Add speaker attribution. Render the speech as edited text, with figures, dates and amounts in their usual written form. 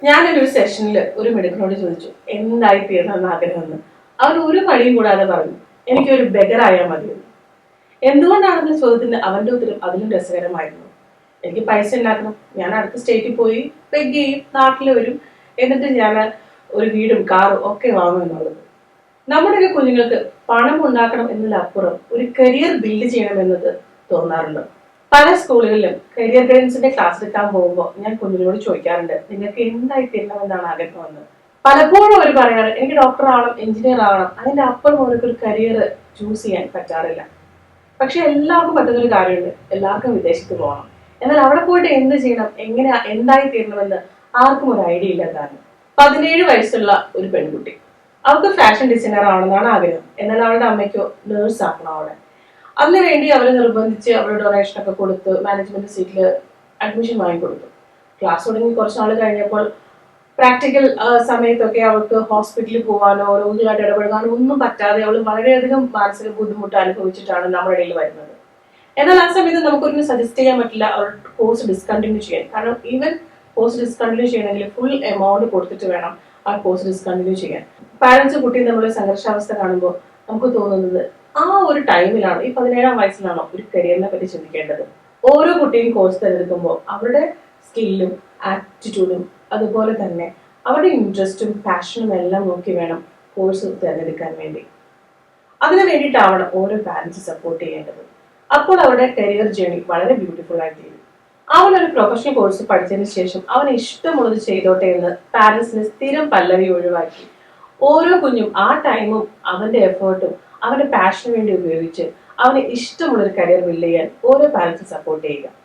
Speaker 1: ഞാനൊരു സെഷനിൽ ഒരു മെഡിക്കനോട് ചോദിച്ചു എന്തായി തീർന്നെന്ന് ആഗ്രഹമെന്ന്. അവൻ ഒരു പണിയും കൂടാതെ പറഞ്ഞു എനിക്കൊരു ബെഗറായാൽ മതിയെന്ന്. എന്തുകൊണ്ടാണെന്ന ചോദ്യത്തിന് അവന്റെ ഉത്തരം അതിലും രസകരമായിരുന്നു. എനിക്ക് പൈസ ഉണ്ടാക്കണം, ഞാൻ അടുത്ത സ്റ്റേറ്റിൽ പോയി ബെഗ് ചെയ്യും, നാട്ടിൽ വരും, എന്നിട്ട് ഞാൻ ഒരു വീടും കാറും ഒക്കെ വാങ്ങും എന്നുള്ളത്. നമ്മുടെയൊക്കെ കുഞ്ഞുങ്ങൾക്ക് പണം ഉണ്ടാക്കണം എന്നതിലപ്പുറം ഒരു കരിയർ ബിൽഡ് ചെയ്യണം എന്നത് തോന്നാറുണ്ട്. പല സ്കൂളുകളിലും കരിയർ ഗൈഡൻസിന്റെ ക്ലാസ് എടുക്കാൻ പോകുമ്പോൾ ഞാൻ കുഞ്ഞിനോട് ചോദിക്കാറുണ്ട് നിങ്ങൾക്ക് എന്തായി തീരണമെന്നാണ് ആഗ്രഹമെന്ന്. പലപ്പോഴും അവർ പറയാറ് എനിക്ക് ഡോക്ടർ ആവണം, എഞ്ചിനീയർ ആവണം, അതിന്റെ അപ്പുറം അവർക്ക് ഒരു കരിയർ ചൂസ് ചെയ്യാൻ പറ്റാറില്ല. പക്ഷെ എല്ലാവർക്കും പറ്റുന്നൊരു കാര്യമുണ്ട്, എല്ലാവർക്കും വിദേശത്ത് പോകണം. എന്നാൽ അവിടെ പോയിട്ട് എന്ത് ചെയ്യണം, എങ്ങനെ എന്തായി തീരണമെന്ന് ആർക്കും ഒരു ഐഡിയ ഇല്ലാതാണ്. 17 വയസ്സുള്ള ഒരു പെൺകുട്ടി, അവൾക്ക് ഫാഷൻ ഡിസൈനർ ആവണമെന്നാണ് ആഗ്രഹം. എന്നാൽ അവളുടെ അമ്മയ്ക്കോ നേഴ്സ് ആക്കണം അവളെ. അതിനുവേണ്ടി അവരെ നിർബന്ധിച്ച് അവരുടെ ഡൊണേഷൻ ഒക്കെ കൊടുത്ത് മാനേജ്മെന്റ് സീറ്റിൽ അഡ്മിഷൻ വാങ്ങിക്കൊടുത്തു. ക്ലാസ് തുടങ്ങി കുറച്ച് നാൾ കഴിഞ്ഞപ്പോൾ പ്രാക്ടിക്കൽ സമയത്തൊക്കെ അവൾക്ക് ഹോസ്പിറ്റലിൽ പോകാനോ രോഗികളായിട്ട് ഇടപെടാനോ ഒന്നും പറ്റാതെ അവൾ വളരെയധികം മാനസിക ബുദ്ധിമുട്ട് അനുഭവിച്ചിട്ടാണ് നമ്മുടെ ഇടയിൽ വരുന്നത്. എന്നാൽ ആ സമയത്ത് നമുക്കൊരു സജസ്റ്റ് ചെയ്യാൻ പറ്റില്ല അവൾ കോഴ്സ് ഡിസ്കണ്ടിന്യൂ ചെയ്യാൻ. കാരണം ഈവൻ കോഴ്സ് ഡിസ്കണ്ടിന്യൂ ചെയ്യണമെങ്കിൽ ഫുൾ എമൗണ്ട് കൊടുത്തിട്ട് വേണം ആ കോഴ്സ് ഡിസ്കണ്ടിന്യൂ ചെയ്യാൻ. പാരന്റ്സ് കുട്ടിയും തമ്മിലുള്ള സംഘർഷാവസ്ഥ കാണുമ്പോൾ നമുക്ക് തോന്നുന്നത് ആ ഒരു ടൈമിലാണ്, ഈ 17-ാം വയസ്സിലാണോ ഒരു കരിയറിനെ പറ്റി ചിന്തിക്കേണ്ടത്. ഓരോ കുട്ടിയും കോഴ്സ് തിരഞ്ഞെടുക്കുമ്പോൾ അവരുടെ സ്കില്ലും ആറ്റിറ്റ്യൂഡും അതുപോലെ തന്നെ അവരുടെ ഇൻട്രസ്റ്റും പാഷനും എല്ലാം നോക്കി വേണം കോഴ്സ് തിരഞ്ഞെടുക്കാൻ വേണ്ടി. അതിനു വേണ്ടിയിട്ടാവണം ഓരോ പാരന്റ്സ് സപ്പോർട്ട് ചെയ്യേണ്ടത്. അപ്പോൾ അവരുടെ കരിയർ ജേണി വളരെ ബ്യൂട്ടിഫുൾ ആയി തീരും. അവൻ ഒരു പ്രൊഫഷണൽ കോഴ്സ് പഠിച്ചതിന് ശേഷം അവന് ഇഷ്ടമുള്ളത് ചെയ്തോട്ടെ എന്ന് പാരന്റ്സിന് സ്ഥിരം പല്ലവി ഒഴിവാക്കി ഓരോ കുഞ്ഞും ആ ടൈമും അവന്റെ എഫേർട്ടും അവന്റെ പാഷന് വേണ്ടി ഉപയോഗിച്ച് അവന് ഇഷ്ടമുള്ളൊരു കരിയർ ബിൽഡ് ചെയ്യാൻ ഓരോ പാരന്റ്സും സപ്പോർട്ട് ചെയ്യുക.